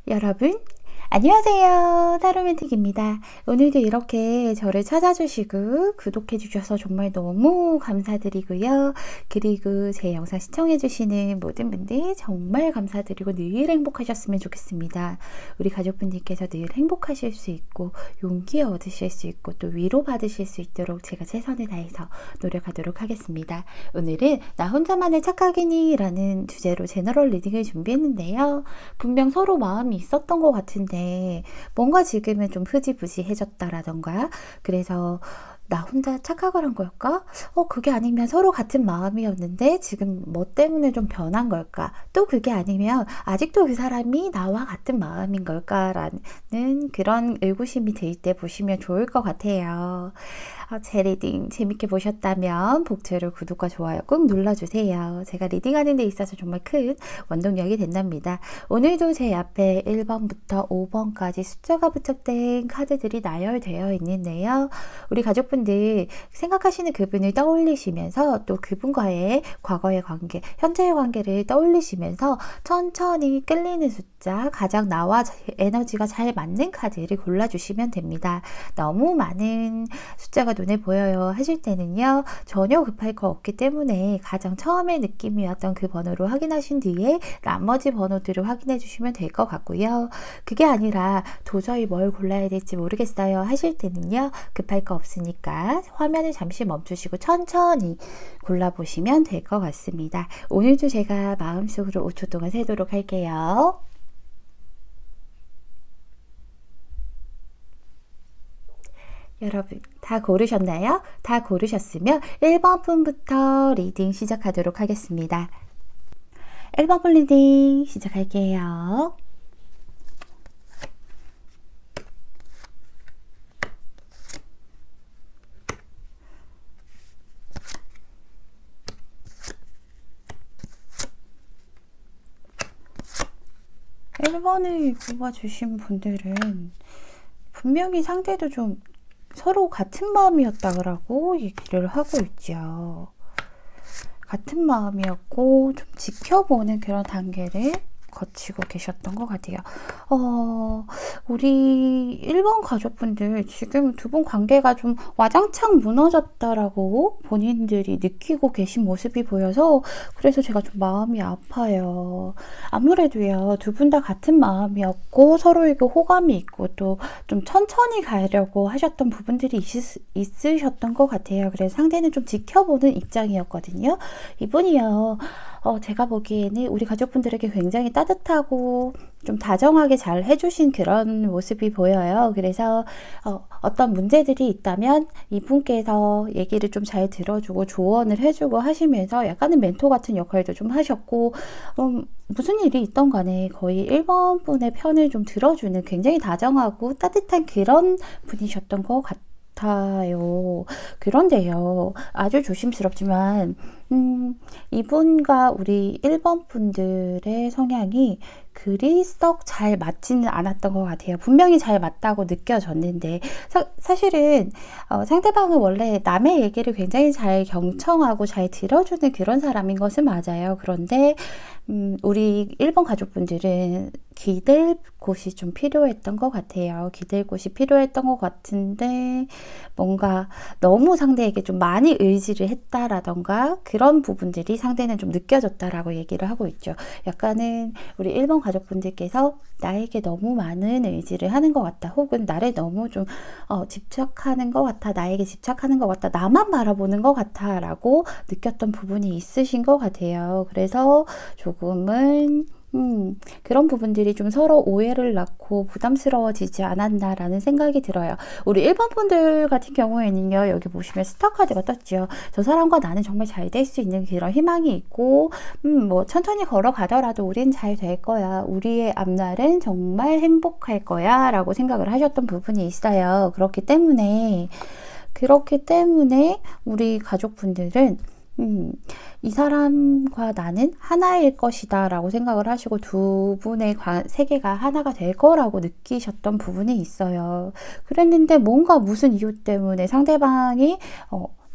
여러분, 안녕하세요. 타로맨틱입니다. 오늘도 이렇게 저를 찾아주시고 구독해주셔서 정말 너무 감사드리고요. 그리고 제 영상 시청해주시는 모든 분들 정말 감사드리고 늘 행복하셨으면 좋겠습니다. 우리 가족분들께서 늘 행복하실 수 있고 용기 얻으실 수 있고 또 위로받으실 수 있도록 제가 최선을 다해서 노력하도록 하겠습니다. 오늘은 나 혼자만의 착각이니? 라는 주제로 제너럴 리딩을 준비했는데요. 분명 서로 마음이 있었던 것 같은데 뭔가 지금은 좀 흐지부지해졌다라던가 그래서 나 혼자 착각을 한 걸까? 그게 아니면 서로 같은 마음이었는데 지금 뭐 때문에 좀 변한 걸까? 또 그게 아니면 아직도 그 사람이 나와 같은 마음인 걸까라는 그런 의구심이 들 때 보시면 좋을 것 같아요. 제 리딩 재밌게 보셨다면 복채로 구독과 좋아요 꼭 눌러주세요. 제가 리딩하는 데 있어서 정말 큰 원동력이 된답니다. 오늘도 제 앞에 1번부터 5번까지 숫자가 부착된 카드들이 나열되어 있는데요. 우리 가족분들 생각하시는 그분을 떠올리시면서 또 그분과의 과거의 관계, 현재의 관계를 떠올리시면서 천천히 끌리는 숫자, 가장 나와 에너지가 잘 맞는 카드를 골라주시면 됩니다. 너무 많은 숫자가 눈에 보여요 하실 때는요, 전혀 급할 거 없기 때문에 가장 처음에 느낌이었던 그 번호로 확인하신 뒤에 나머지 번호들을 확인해 주시면 될 것 같고요. 그게 아니라 도저히 뭘 골라야 될지 모르겠어요 하실 때는요, 급할 거 없으니까 화면을 잠시 멈추시고 천천히 골라보시면 될 것 같습니다. 오늘도 제가 마음속으로 5초 동안 세도록 할게요. 여러분 다 고르셨나요? 다 고르셨으면 1번 분부터 리딩 시작하도록 하겠습니다. 1번 분 리딩 시작할게요. (1번을) 뽑아주신 분들은 분명히 상대도 좀 서로 같은 마음이었다고 얘기를 하고 있죠. 같은 마음이었고 좀 지켜보는 그런 단계를 거치고 계셨던 것 같아요. 우리 1번 가족분들 지금 두 분 관계가 좀 와장창 무너졌다라고 본인들이 느끼고 계신 모습이 보여서 그래서 제가 좀 마음이 아파요. 아무래도요, 두 분 다 같은 마음이었고 서로에게 호감이 있고 또 좀 천천히 가려고 하셨던 부분들이 있으셨던 것 같아요. 그래서 상대는 좀 지켜보는 입장이었거든요. 이분이요, 제가 보기에는 우리 가족분들에게 굉장히 따뜻하고 좀 다정하게 잘 해주신 그런 모습이 보여요. 그래서 어떤 문제들이 있다면 이분께서 얘기를 좀 잘 들어주고 조언을 해주고 하시면서 약간은 멘토 같은 역할도 좀 하셨고, 무슨 일이 있던 간에 거의 1번 분의 편을 좀 들어주는 굉장히 다정하고 따뜻한 그런 분이셨던 것 같아요. 그런데요, 아주 조심스럽지만 이분과 우리 1번 분들의 성향이 그리 썩 잘 맞지는 않았던 것 같아요. 분명히 잘 맞다고 느껴졌는데 사실은 상대방은 원래 남의 얘기를 굉장히 잘 경청하고 잘 들어주는 그런 사람인 것은 맞아요. 그런데 우리 1번 가족분들은 기댈 곳이 좀 필요했던 것 같아요. 기댈 곳이 필요했던 것 같은데 뭔가 너무 상대에게 좀 많이 의지를 했다라던가 그런 부분들이 상대는 좀 느껴졌다라고 얘기를 하고 있죠. 약간은 우리 1번 가족분들께서 나에게 너무 많은 의지를 하는 것 같다, 혹은 나를 너무 좀 집착하는 것 같아, 나에게 집착하는 것 같다, 나만 바라보는 것 같아 라고 느꼈던 부분이 있으신 것 같아요. 그래서 조금은 그런 부분들이 좀 서로 오해를 낳고 부담스러워지지 않았나라는 생각이 들어요. 우리 1번 분들 같은 경우에는요, 여기 보시면 스타 카드가 떴죠. 저 사람과 나는 정말 잘 될 수 있는 그런 희망이 있고, 뭐 천천히 걸어가더라도 우린 잘 될 거야, 우리의 앞날은 정말 행복할 거야 라고 생각을 하셨던 부분이 있어요. 그렇기 때문에 우리 가족분들은 이 사람과 나는 하나일 것이다 라고 생각을 하시고 두 분의 세계가 하나가 될 거라고 느끼셨던 부분이 있어요. 그랬는데 뭔가 무슨 이유 때문에 상대방이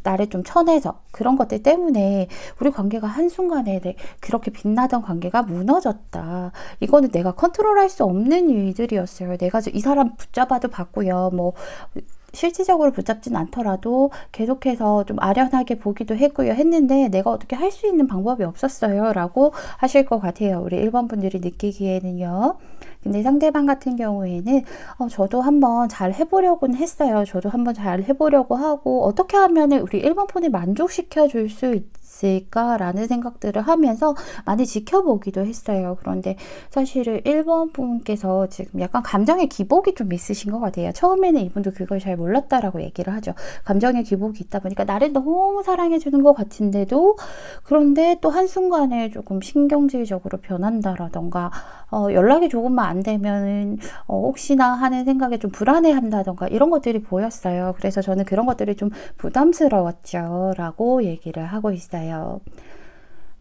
나를 좀 쳐내서 그런 것들 때문에 우리 관계가 한순간에 그렇게 빛나던 관계가 무너졌다. 이거는 내가 컨트롤할 수 없는 일들이었어요. 내가 이 사람 붙잡아도 봤고요. 뭐 실질적으로 붙잡진 않더라도 계속해서 좀 아련하게 보기도 했고요. 했는데 내가 어떻게 할 수 있는 방법이 없었어요. 라고 하실 것 같아요. 우리 1번 분들이 느끼기에는요. 근데 상대방 같은 경우에는 저도 한번 잘 해보려고는 했어요. 저도 한번 잘 해보려고 하고 어떻게 하면 우리 1번 분을 만족시켜 줄 수 있을까라는 생각들을 하면서 많이 지켜보기도 했어요. 그런데 사실은 1번 분께서 지금 약간 감정의 기복이 좀 있으신 것 같아요. 처음에는 이분도 그걸 잘 몰랐다라고 얘기를 하죠. 감정의 기복이 있다 보니까 나를 너무 사랑해주는 것 같은데도 그런데 또 한순간에 조금 신경질적으로 변한다라던가 연락이 조금만 안 되면 혹시나 하는 생각에 좀 불안해한다던가 이런 것들이 보였어요. 그래서 저는 그런 것들이 좀 부담스러웠죠. 라고 얘기를 하고 있어요.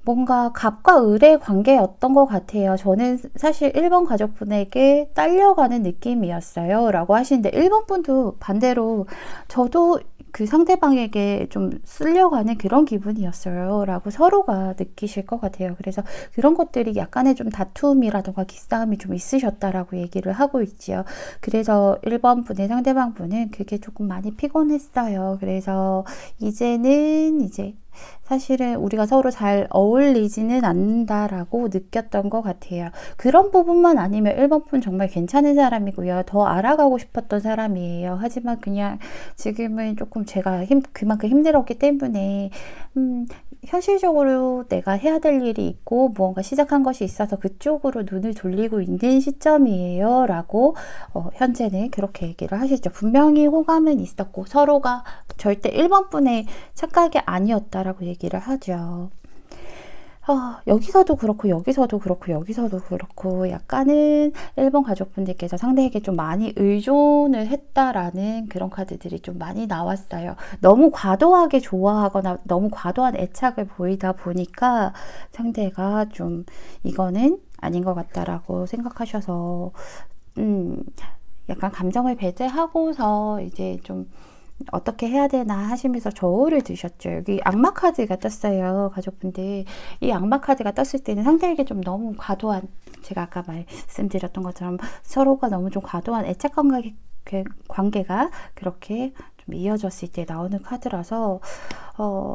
뭔가 갑과 을의 관계였던 것 같아요. 저는 사실 1번 가족분에게 딸려가는 느낌이었어요. 라고 하시는데 1번 분도 반대로 저도 그 상대방에게 좀 쓸려가는 그런 기분이었어요. 라고 서로가 느끼실 것 같아요. 그래서 그런 것들이 약간의 좀 다툼이라던가 기싸움이 좀 있으셨다라고 얘기를 하고 있지요. 그래서 1번 분의 상대방 분은 그게 조금 많이 피곤했어요. 그래서 이제는 사실은 우리가 서로 잘 어울리지는 않는다라고 느꼈던 것 같아요. 그런 부분만 아니면 1번 분 정말 괜찮은 사람이고요. 더 알아가고 싶었던 사람이에요. 하지만 그냥 지금은 조금 제가 그만큼 힘들었기 때문에 현실적으로 내가 해야 될 일이 있고 무언가 시작한 것이 있어서 그쪽으로 눈을 돌리고 있는 시점이에요. 라고 현재는 그렇게 얘기를 하시죠. 분명히 호감은 있었고 서로가 절대 1번 분의 착각이 아니었다라고 얘기를 하죠. 여기서도 그렇고 여기서도 그렇고 여기서도 그렇고 약간은 1번 가족분들께서 상대에게 좀 많이 의존을 했다라는 그런 카드들이 좀 많이 나왔어요. 너무 과도하게 좋아하거나 너무 과도한 애착을 보이다 보니까 상대가 좀 이거는 아닌 것 같다라고 생각하셔서 약간 감정을 배제하고서 이제 좀 어떻게 해야 되나 하시면서 저울을 드셨죠. 여기 악마 카드가 떴어요. 가족분들. 이 악마 카드가 떴을 때는 상대에게 좀 너무 과도한, 제가 아까 말씀드렸던 것처럼 서로가 너무 좀 과도한 애착 관계가 그렇게 좀 이어졌을 때 나오는 카드라서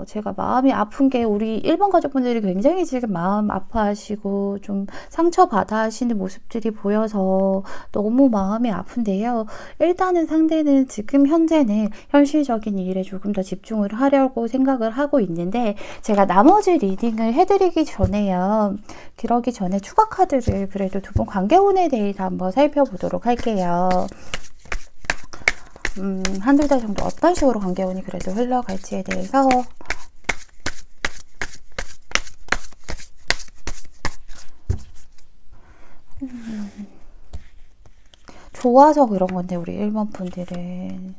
제가 마음이 아픈 게 우리 1번 가족분들이 굉장히 지금 마음 아파하시고 좀 상처받아 하시는 모습들이 보여서 너무 마음이 아픈데요. 일단은 상대는 지금 현재는 현실적인 일에 조금 더 집중을 하려고 생각을 하고 있는데 제가 나머지 리딩을 해드리기 전에요. 그러기 전에 추가 카드를 그래도 두 분 관계운에 대해서 한번 살펴보도록 할게요. 한두 달 정도 어떤 식으로 관계운이 그래도 흘러갈지에 대해서 좋아서 그런 건데 우리 1번 분들은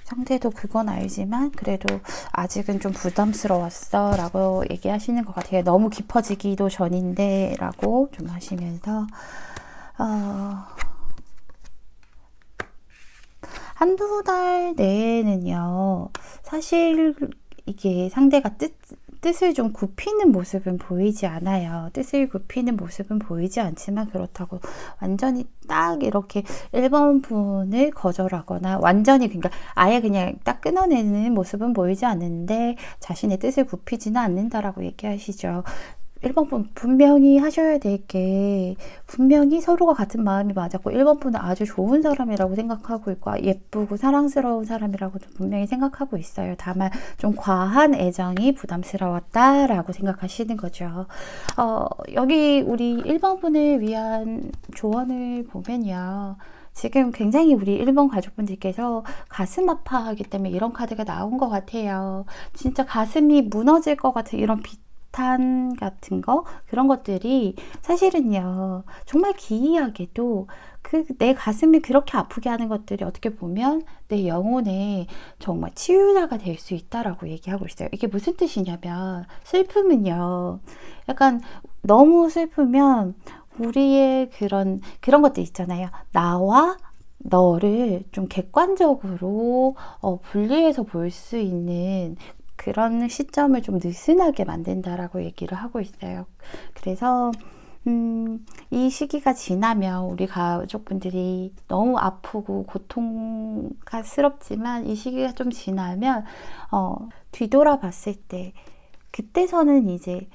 상대도 그건 알지만 그래도 아직은 좀 부담스러웠어 라고 얘기하시는 것 같아요. 너무 깊어지기도 전인데 라고 좀 하시면서 한두 달 내에는요, 사실 이게 상대가 뜻을 좀 굽히는 모습은 보이지 않아요. 뜻을 굽히는 모습은 보이지 않지만 그렇다고 완전히 딱 이렇게 1번 분을 거절하거나 완전히 그러니까 아예 그냥 딱 끊어내는 모습은 보이지 않는데 자신의 뜻을 굽히지는 않는다라고 얘기하시죠. 1번 분 분명히 하셔야 될 게 분명히 서로가 같은 마음이 맞았고 1번 분은 아주 좋은 사람이라고 생각하고 있고 예쁘고 사랑스러운 사람이라고 분명히 생각하고 있어요. 다만 좀 과한 애정이 부담스러웠다라고 생각하시는 거죠. 여기 우리 1번 분을 위한 조언을 보면요. 지금 굉장히 우리 1번 가족분들께서 가슴 아파하기 때문에 이런 카드가 나온 것 같아요. 진짜 가슴이 무너질 것 같은 이런 비탄 같은 거 그런 것들이 사실은요 정말 기이하게도 내 가슴이 그렇게 아프게 하는 것들이 어떻게 보면 내 영혼에 정말 치유자가 될 수 있다라고 얘기하고 있어요. 이게 무슨 뜻이냐면 슬픔은요 약간 너무 슬프면 우리의 그런 것들 있잖아요. 나와 너를 좀 객관적으로 분리해서 볼 수 있는 그런 시점을 좀 느슨하게 만든다라고 얘기를 하고 있어요. 그래서 이 시기가 지나면 우리 가족분들이 너무 아프고 고통스럽지만 이 시기가 좀 지나면 뒤돌아 봤을 때 그때서는 이제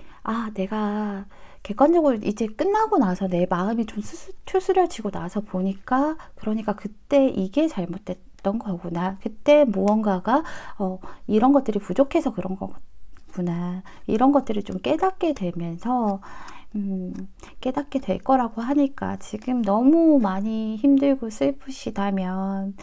내가 객관적으로 이제 끝나고 나서 내 마음이 좀 추스려지고 나서 보니까 그러니까 그때 이게 잘못됐던 거구나. 그때 무언가가 이런 것들이 부족해서 그런 거구나. 이런 것들을 좀 깨닫게 되면서 깨닫게 될 거라고 하니까 지금 너무 많이 힘들고 슬프시다면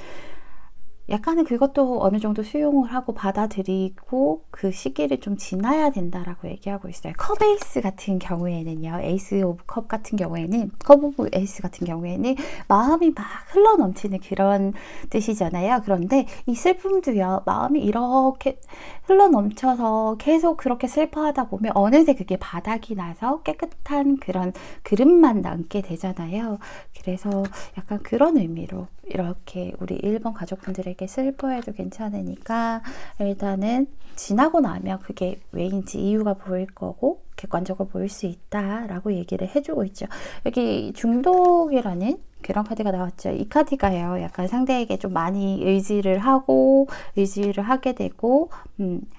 약간은 그것도 어느 정도 수용을 하고 받아들이고 그 시기를 좀 지나야 된다라고 얘기하고 있어요. 컵 에이스 같은 경우에는요, 에이스 오브 컵 같은 경우에는, 컵 오브 에이스 같은 경우에는 마음이 막 흘러 넘치는 그런 뜻이잖아요. 그런데 이 슬픔도요, 마음이 이렇게 흘러 넘쳐서 계속 그렇게 슬퍼하다 보면 어느새 그게 바닥이 나서 깨끗한 그런 그릇만 남게 되잖아요. 그래서 약간 그런 의미로 이렇게 우리 1번 가족분들에게 슬퍼해도 괜찮으니까 일단은 지나고 나면 그게 왜인지 이유가 보일 거고 객관적으로 보일 수 있다라고 얘기를 해주고 있죠. 여기 중독이라는 그런 카드가 나왔죠. 이 카드가요, 약간 상대에게 좀 많이 의지를 하게 되고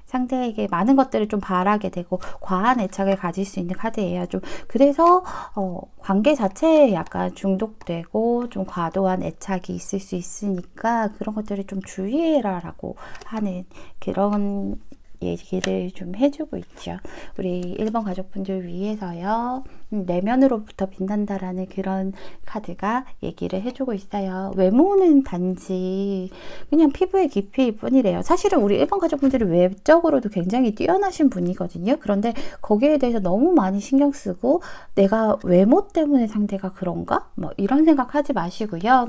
상대에게 많은 것들을 좀 바라게 되고 과한 애착을 가질 수 있는 카드예요. 좀 그래서 관계 자체에 약간 중독되고 좀 과도한 애착이 있을 수 있으니까 그런 것들을 좀 주의해라라고 하는 그런 얘기를 좀 해주고 있죠. 우리 1번 가족분들 위해서요. 내면으로부터 빛난다라는 그런 카드가 얘기를 해주고 있어요. 외모는 단지 그냥 피부의 깊이일 뿐이래요. 사실은 우리 1번 가족분들이 외적으로도 굉장히 뛰어나신 분이거든요. 그런데 거기에 대해서 너무 많이 신경 쓰고 내가 외모 때문에 상대가 그런가? 뭐 이런 생각하지 마시고요.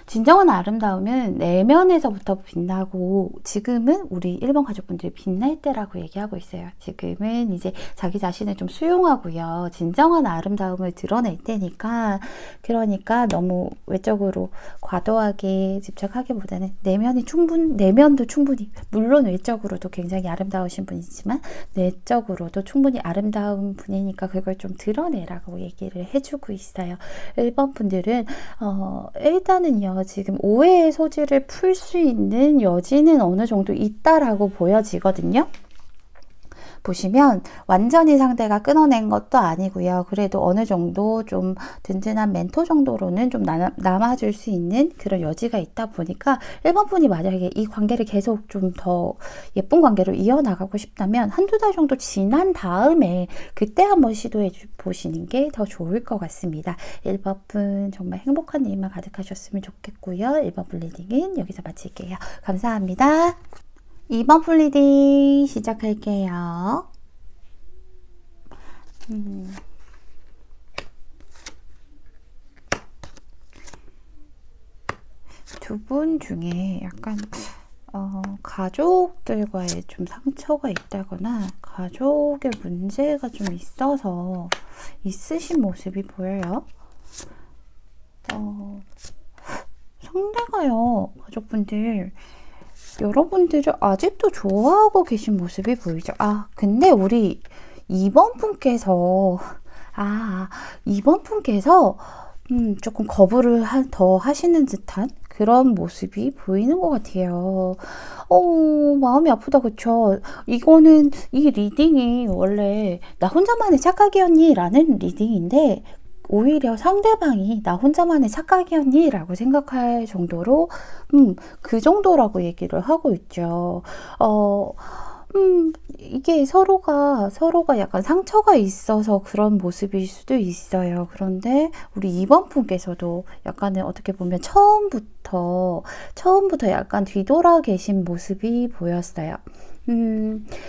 진정한 아름다움은 내면에서부터 빛나고 지금은 우리 1번 가족분들이 빛날 때라고 얘기하고 있어요. 지금은 이제 자기 자신을 좀 수용하고요. 진정한 아름다움을 드러낼 때니까 그러니까 너무 외적으로 과도하게 집착하기보다는 내면도 충분히 물론 외적으로도 굉장히 아름다우신 분이지만 내적으로도 충분히 아름다운 분이니까 그걸 좀 드러내라고 얘기를 해주고 있어요. 1번 분들은 일단은요. 지금 오해의 소지를 풀 수 있는 여지는 어느 정도 있다라고 보여지거든요. 보시면 완전히 상대가 끊어낸 것도 아니고요. 그래도 어느 정도 좀 든든한 멘토 정도로는 좀 남아줄 수 있는 그런 여지가 있다 보니까 1번 분이 만약에 이 관계를 계속 좀 더 예쁜 관계로 이어나가고 싶다면 한두 달 정도 지난 다음에 그때 한번 시도해 보시는 게 더 좋을 것 같습니다. 1번 분 정말 행복한 일만 가득하셨으면 좋겠고요. 1번 분 리딩은 여기서 마칠게요. 감사합니다. 2번 플리딩 시작할게요. 두 분 중에 약간 가족들과의 좀 상처가 있다거나 가족의 문제가 좀 있어서 있으신 모습이 보여요. 상대가요, 가족분들 여러분들을 아직도 좋아하고 계신 모습이 보이죠. 근데 우리 2번 분께서 조금 거부를 더 하시는 듯한 그런 모습이 보이는 것 같아요. 마음이 아프다, 그쵸? 이거는 이 리딩이 원래 나 혼자만의 착각이었니? 라는 리딩인데 오히려 상대방이 나 혼자만의 착각이었니? 라고 생각할 정도로 그 정도라고 얘기를 하고 있죠. 이게 서로가 약간 상처가 있어서 그런 모습일 수도 있어요. 그런데 우리 2번 분께서도 약간은 어떻게 보면 처음부터 약간 뒤돌아 계신 모습이 보였어요.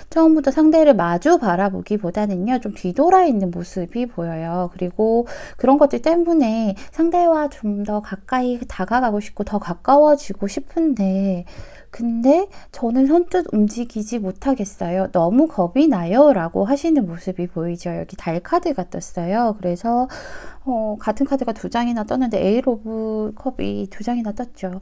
처음부터 상대를 마주 바라보기보다는요, 좀 뒤돌아 있는 모습이 보여요. 그리고 그런 것들 때문에 상대와 좀 더 가까이 다가가고 싶고 더 가까워지고 싶은데 근데 저는 선뜻 움직이지 못하겠어요. 너무 겁이 나요. 라고 하시는 모습이 보이죠. 여기 달 카드가 떴어요. 그래서 같은 카드가 두 장이나 떴는데 에일 오브 컵이 두 장이나 떴죠.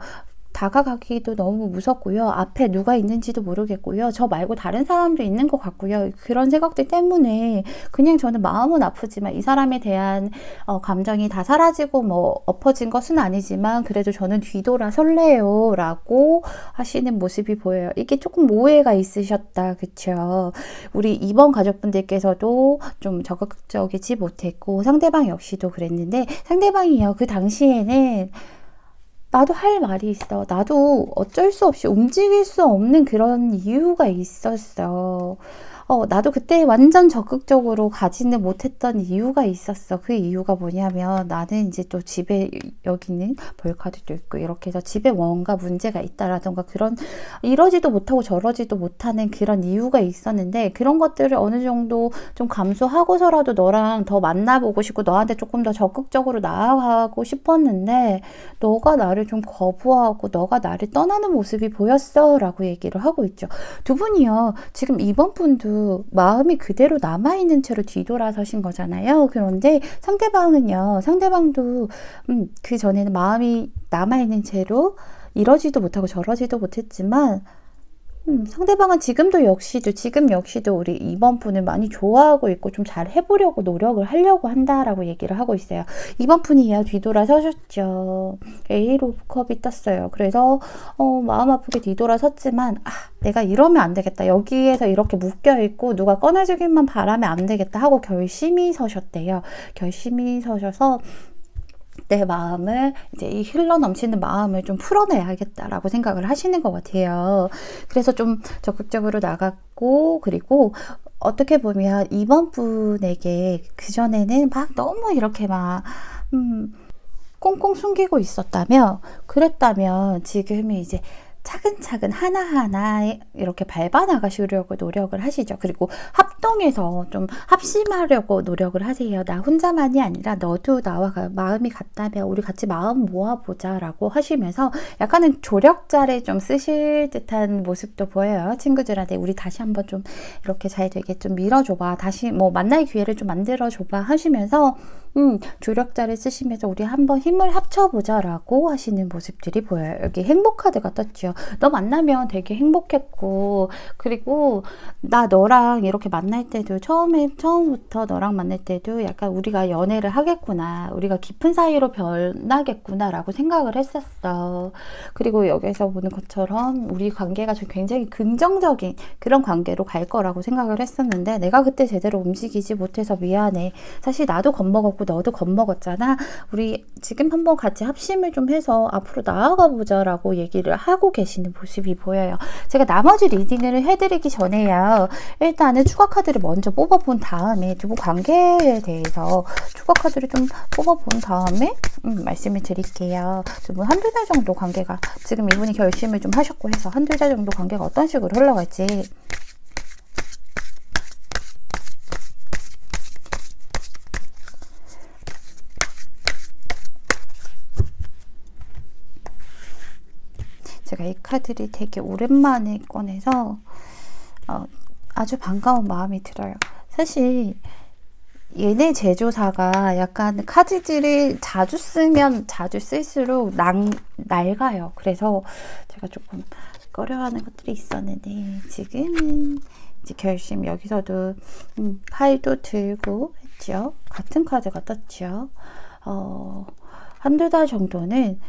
다가가기도 너무 무섭고요. 앞에 누가 있는지도 모르겠고요. 저 말고 다른 사람도 있는 것 같고요. 그런 생각들 때문에 그냥 저는 마음은 아프지만 이 사람에 대한 감정이 다 사라지고 뭐 엎어진 것은 아니지만 그래도 저는 뒤돌아 설레요 라고 하시는 모습이 보여요. 이게 조금 오해가 있으셨다. 그쵸? 우리 2번 가족분들께서도 좀 적극적이지 못했고 상대방 역시도 그랬는데 상대방이요. 그 당시에는 나도 할 말이 있어. 나도 어쩔 수 없이 움직일 수 없는 그런 이유가 있었어. 나도 그때 완전 적극적으로 가지는 못했던 이유가 있었어. 그 이유가 뭐냐면 나는 이제 또 집에 여기는 벌카드도 있고 이렇게 해서 집에 뭔가 문제가 있다라던가 그런 이러지도 못하고 저러지도 못하는 그런 이유가 있었는데 그런 것들을 어느 정도 좀 감수하고서라도 너랑 더 만나보고 싶고 너한테 조금 더 적극적으로 나아가고 싶었는데 너가 나를 좀 거부하고 너가 나를 떠나는 모습이 보였어 라고 얘기를 하고 있죠. 두 분이요. 지금 이번 분도 마음이 그대로 남아있는 채로 뒤돌아서신 거잖아요. 그런데 상대방은요. 상대방도 그 전에는 마음이 남아있는 채로 이러지도 못하고 저러지도 못했지만 상대방은 지금 역시도 우리 이번 분을 많이 좋아하고 있고 좀 잘 해보려고 노력을 하려고 한다라고 얘기를 하고 있어요. 이번 분이야 뒤돌아서셨죠. 에일 오브 컵이 떴어요. 그래서 마음 아프게 뒤돌아섰지만 내가 이러면 안 되겠다. 여기에서 이렇게 묶여있고 누가 꺼내주기만 바라면 안 되겠다 하고 결심이 서셨대요. 결심이 서셔서 내 마음을 이제 이 흘러 넘치는 마음을 좀 풀어내야겠다라고 생각을 하시는 것 같아요. 그래서 좀 적극적으로 나갔고 그리고 어떻게 보면 이번 분에게 그전에는 막 너무 이렇게 막 꽁꽁 숨기고 있었다면 그랬다면 지금은 이제 차근차근 하나하나 이렇게 밟아 나가시려고 노력을 하시죠. 그리고 합동해서 좀 합심하려고 노력을 하세요. 나 혼자만이 아니라 너도 나와 마음이 같다면 우리 같이 마음 모아보자 라고 하시면서 약간은 조력자를 좀 쓰실 듯한 모습도 보여요. 친구들한테 우리 다시 한번 좀 이렇게 잘 되게 좀 밀어줘봐. 다시 뭐 만날 기회를 좀 만들어줘봐 하시면서 조력자를 쓰시면서 우리 한번 힘을 합쳐보자 라고 하시는 모습들이 보여요. 여기 행복 카드가 떴죠. 너 만나면 되게 행복했고 그리고 나 너랑 이렇게 만날 때도 처음부터 너랑 만날 때도 약간 우리가 연애를 하겠구나 우리가 깊은 사이로 변하겠구나 라고 생각을 했었어. 그리고 여기서 보는 것처럼 우리 관계가 좀 굉장히 긍정적인 그런 관계로 갈 거라고 생각을 했었는데 내가 그때 제대로 움직이지 못해서 미안해. 사실 나도 겁먹었고 너도 겁먹었잖아. 우리 지금 한번 같이 합심을 좀 해서 앞으로 나아가 보자 라고 얘기를 하고 계시는 모습이 보여요. 제가 나머지 리딩을 해드리기 전에요. 일단은 추가 카드를 먼저 뽑아본 다음에 두 분 관계에 대해서 추가 카드를 좀 뽑아본 다음에 말씀을 드릴게요. 두 분 한두 달 정도 관계가 지금 이분이 결심을 좀 하셨고 해서 한두 달 정도 관계가 어떤 식으로 흘러갈지 제가 이 카드를 되게 오랜만에 꺼내서 아주 반가운 마음이 들어요. 사실 얘네 제조사가 약간 카드들을 자주 쓰면 자주 쓸수록 낡아요. 그래서 제가 조금 꺼려하는 것들이 있었는데 지금은 이제 결심 여기서도 칼도 들고 했죠. 같은 카드가 떴죠. 한두 달 정도는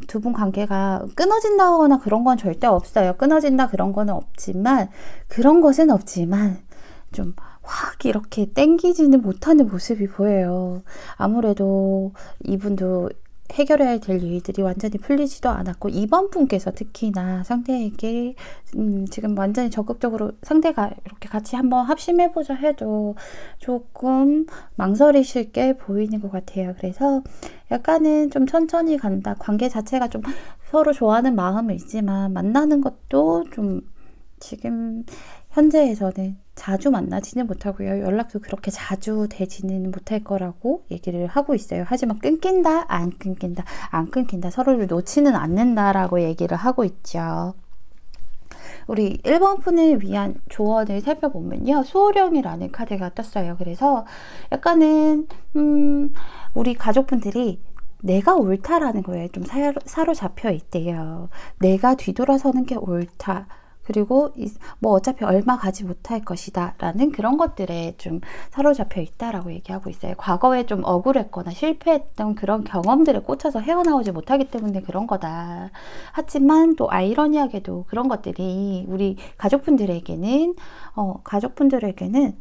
두 분 관계가 끊어진다거나 그런 건 절대 없어요. 끊어진다 그런 거는 없지만 그런 것은 없지만 좀 확 이렇게 땡기지는 못하는 모습이 보여요. 아무래도 이분도 해결해야 될 일들이 완전히 풀리지도 않았고 이번 분께서 특히나 상대에게 지금 완전히 적극적으로 상대가 이렇게 같이 한번 합심해보자 해도 조금 망설이실 게 보이는 것 같아요. 그래서 약간은 좀 천천히 간다. 관계 자체가 좀 서로 좋아하는 마음은 있지만 만나는 것도 좀 지금 현재에서는 자주 만나지는 못하고요. 연락도 그렇게 자주 되지는 못할 거라고 얘기를 하고 있어요. 하지만 끊긴다? 안 끊긴다? 안 끊긴다. 서로를 놓지는 않는다라고 얘기를 하고 있죠. 우리 1번 분을 위한 조언을 살펴보면요. 수호령이라는 카드가 떴어요. 그래서 약간은 우리 가족분들이 내가 옳다라는 거에 좀 사로잡혀 있대요. 내가 뒤돌아서는 게 옳다. 그리고 뭐 어차피 얼마 가지 못할 것이다 라는 그런 것들에 좀 사로잡혀 있다라고 얘기하고 있어요. 과거에 좀 억울했거나 실패했던 그런 경험들에 꽂혀서 헤어나오지 못하기 때문에 그런 거다. 하지만 또 아이러니하게도 그런 것들이 우리 가족분들에게는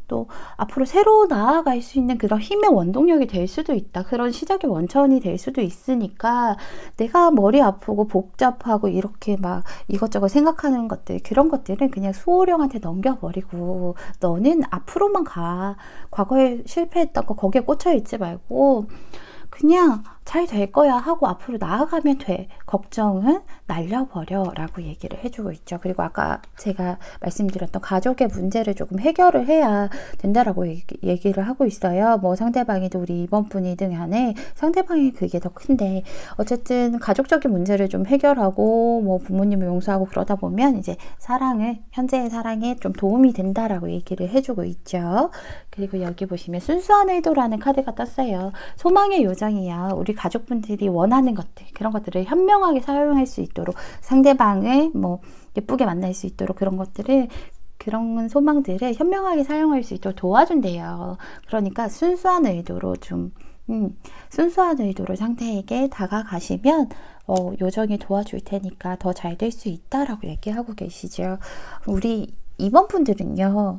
또 앞으로 새로 나아갈 수 있는 그런 힘의 원동력이 될 수도 있다. 그런 시작의 원천이 될 수도 있으니까 내가 머리 아프고 복잡하고 이렇게 막 이것저것 생각하는 것들, 그런 것들은 그냥 수호령한테 넘겨버리고 너는 앞으로만 가. 과거에 실패했던 거 거기에 꽂혀 있지 말고 그냥 잘 될 거야 하고 앞으로 나아가면 돼. 걱정은 날려버려 라고 얘기를 해주고 있죠. 그리고 아까 제가 말씀드렸던 가족의 문제를 조금 해결을 해야 된다라고 얘기를 하고 있어요. 뭐 상대방이든 우리 이번 분이든 간에 상대방이 그게 더 큰데 어쨌든 가족적인 문제를 좀 해결하고 뭐 부모님을 용서하고 그러다 보면 이제 현재의 사랑에 좀 도움이 된다라고 얘기를 해주고 있죠. 그리고 여기 보시면 순수한 의도라는 카드가 떴어요. 소망의 요정이야. 우리 가족분들이 원하는 것들, 그런 것들을 현명하게 사용할 수 있도록 상대방을 뭐 예쁘게 만날 수 있도록 그런 소망들을 현명하게 사용할 수 있도록 도와준대요. 그러니까 순수한 의도로 상대에게 다가가시면 요정이 도와줄 테니까 더 잘 될 수 있다라고 얘기하고 계시죠. 우리 이번 분들은요.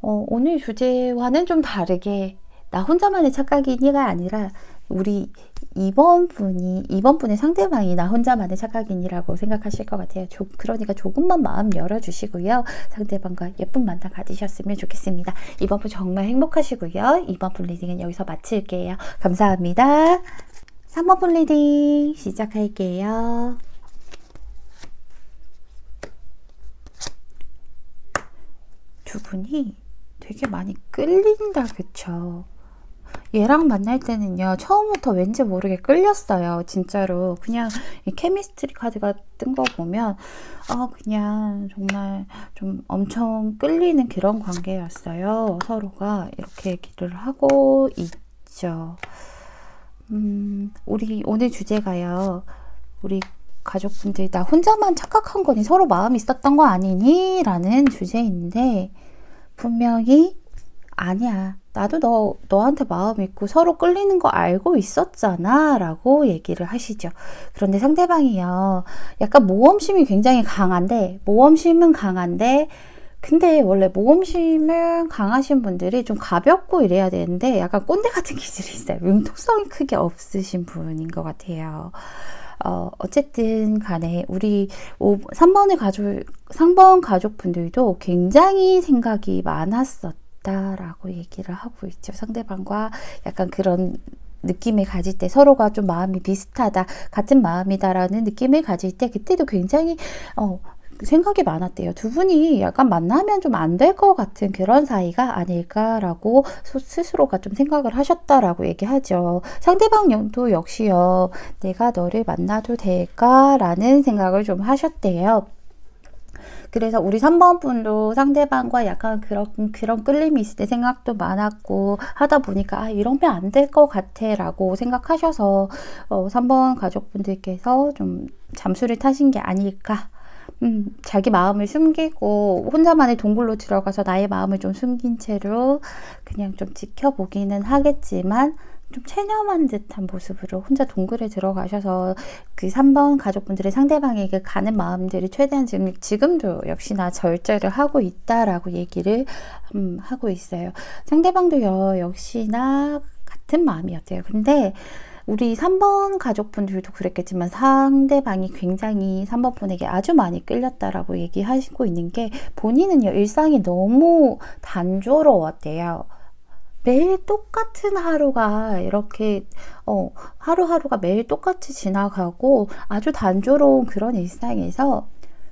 오늘 주제와는 좀 다르게 나 혼자만의 착각이니가 아니라 우리 이번 분의 상대방이 나 혼자만의 착각이니라고 생각하실 것 같아요. 그러니까 조금만 마음 열어주시고요. 상대방과 예쁜 만남 가지셨으면 좋겠습니다. 이번 분 정말 행복하시고요. 이번 분 리딩은 여기서 마칠게요. 감사합니다. 3번 분 리딩 시작할게요. 두 분이 되게 많이 끌린다, 그쵸? 얘랑 만날 때는요, 처음부터 왠지 모르게 끌렸어요. 진짜로. 그냥 이 케미스트리 카드가 뜬 거 보면, 그냥 정말 좀 엄청 끌리는 그런 관계였어요. 서로가 이렇게 얘기를 하고 있죠. 우리 오늘 주제가요, 우리 가족분들이 나 혼자만 착각한 거니? 서로 마음이 있었던 거 아니니? 라는 주제인데, 분명히 아니야. 나도 너한테 마음 있고 서로 끌리는 거 알고 있었잖아 라고 얘기를 하시죠. 그런데 상대방이요. 약간 모험심이 굉장히 강한데 근데 원래 모험심을 강하신 분들이 좀 가볍고 이래야 되는데 약간 꼰대 같은 기질이 있어요. 융통성이 크게 없으신 분인 것 같아요. 어쨌든 간에 우리 3번 가족분들도 굉장히 생각이 많았었다라고 얘기를 하고 있죠. 상대방과 약간 그런 느낌을 가질 때 서로가 좀 마음이 비슷하다, 같은 마음이다라는 느낌을 가질 때 그때도 굉장히 생각이 많았대요. 두 분이 약간 만나면 좀 안 될 것 같은 그런 사이가 아닐까라고 스스로가 좀 생각을 하셨다라고 얘기하죠. 상대방도 역시요. 내가 너를 만나도 될까라는 생각을 좀 하셨대요. 그래서 우리 3번 분도 상대방과 약간 그런 끌림이 있을 때 생각도 많았고 하다 보니까 이러면 안 될 것 같아 라고 생각하셔서 3번 가족분들께서 좀 잠수를 타신 게 아닐까. 자기 마음을 숨기고 혼자만의 동굴로 들어가서 나의 마음을 좀 숨긴 채로 그냥 좀 지켜보기는 하겠지만 좀 체념한 듯한 모습으로 혼자 동굴에 들어가셔서 그 3번 가족분들의 상대방에게 가는 마음들이 최대한 지금도 역시나 절제를 하고 있다라고 얘기를 하고 있어요. 상대방도요 역시나 같은 마음이었대요. 근데 우리 3번 가족분들도 그랬겠지만 상대방이 굉장히 3번 분에게 아주 많이 끌렸다라고 얘기하시고 있는 게 본인은요 일상이 너무 단조로웠대요. 매일 똑같은 하루가 이렇게 하루하루가 매일 똑같이 지나가고 아주 단조로운 그런 일상에서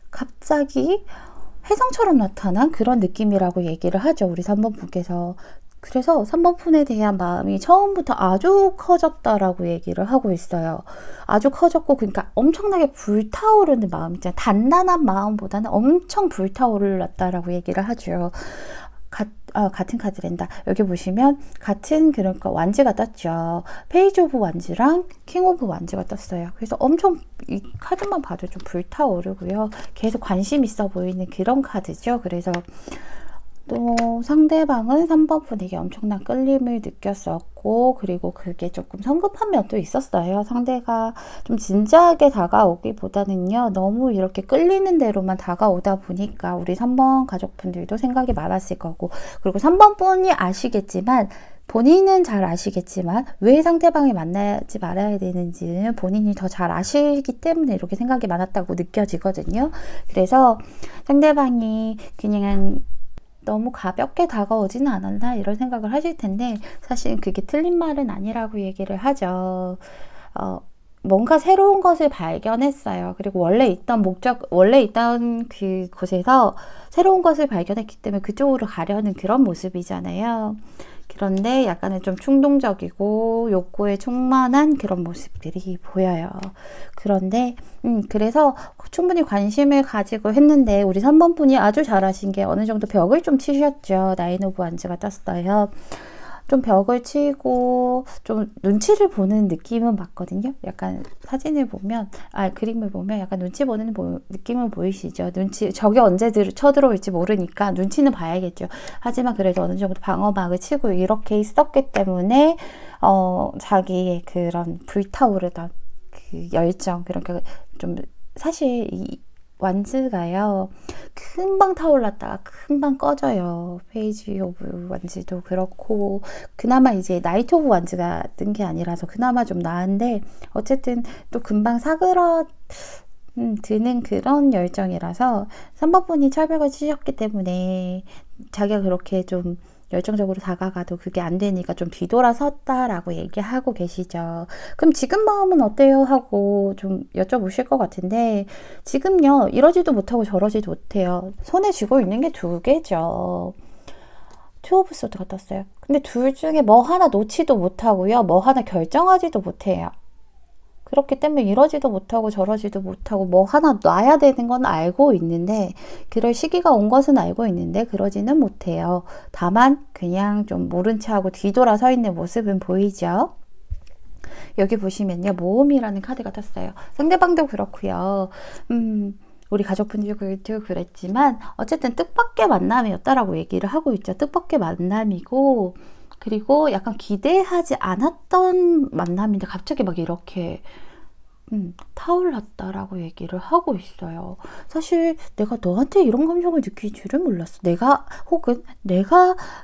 갑자기 혜성처럼 나타난 그런 느낌이라고 얘기를 하죠. 우리 3번 분께서. 그래서 3번 푼에 대한 마음이 처음부터 아주 커졌다라고 얘기를 하고 있어요. 아주 커졌고, 그러니까 엄청나게 불타오르는 마음 있잖아요. 단단한 마음보다는 엄청 불타오르었다라고 얘기를 하죠. 같은 카드랜다. 여기 보시면 같은 그러니까 완지가 떴죠. 페이지 오브 완지랑 킹 오브 완지가 떴어요. 그래서 엄청 이 카드만 봐도 좀 불타오르고요. 계속 관심 있어 보이는 그런 카드죠. 그래서 또 상대방은 3번 분에게 엄청난 끌림을 느꼈었고, 그리고 그게 조금 성급한 면도 있었어요. 상대가 좀 진지하게 다가오기보다는요, 너무 이렇게 끌리는 대로만 다가오다 보니까 우리 3번 가족분들도 생각이 많았을 거고, 그리고 3번 분이 아시겠지만, 본인은 잘 아시겠지만 왜 상대방이 만나지 말아야 되는지는 본인이 더 잘 아시기 때문에 이렇게 생각이 많았다고 느껴지거든요. 그래서 상대방이 그냥 너무 가볍게 다가오지는 않았나 이런 생각을 하실 텐데, 사실 그게 틀린 말은 아니라고 얘기를 하죠. 뭔가 새로운 것을 발견했어요. 그리고 원래 있던 그곳에서 새로운 것을 발견했기 때문에 그쪽으로 가려는 그런 모습이잖아요. 그런데 약간은 좀 충동적이고 욕구에 충만한 그런 모습들이 보여요. 그런데 그래서 충분히 관심을 가지고 했는데, 우리 3번 분이 아주 잘하신 게 어느 정도 벽을 좀 치셨죠. 나인 오브 완즈가 떴어요. 좀 벽을 치고 좀 눈치를 보는 느낌은 맞거든요. 약간 사진을 보면, 그림을 보면 약간 눈치 보는 느낌은 보이시죠? 적이 언제 쳐들어올지 모르니까 눈치는 봐야겠죠. 하지만 그래도 어느 정도 방어막을 치고 이렇게 있었기 때문에 자기의 그런 불타오르던 그 열정, 그러니까 좀 사실 이 완즈가요, 금방 타올랐다가 금방 꺼져요. 페이지 오브 완즈도 그렇고, 그나마 이제 나이트 오브 완즈가 뜬 게 아니라서 그나마 좀 나은데, 어쨌든 또 금방 드는 그런 열정이라서 3번 분이 철벽을 치셨기 때문에 자기가 그렇게 좀 열정적으로 다가가도 그게 안 되니까 좀 뒤돌아섰다라고 얘기하고 계시죠. 그럼 지금 마음은 어때요? 하고 좀 여쭤보실 것 같은데, 지금요, 이러지도 못하고 저러지도 못해요. 손에 쥐고 있는 게 두 개죠. 투 오브 소드가 떴어요. 근데 둘 중에 뭐 하나 놓지도 못하고요, 뭐 하나 결정하지도 못해요. 그렇기 때문에 이러지도 못하고 저러지도 못하고 뭐 하나 놔야 되는 건 알고 있는데, 그럴 시기가 온 것은 알고 있는데 그러지는 못해요. 다만 그냥 좀 모른 체하고 뒤돌아서 있는 모습은 보이죠. 여기 보시면요, 모험이라는 카드가 떴어요. 상대방도 그렇고요. 우리 가족분들도 그랬지만 어쨌든 뜻밖의 만남이었다라고 얘기를 하고 있죠. 뜻밖의 만남이고, 그리고 약간 기대하지 않았던 만남인데 갑자기 막 이렇게 타올랐다라고 얘기를 하고 있어요. 사실 내가 너한테 이런 감정을 느낄 줄은 몰랐어. 내가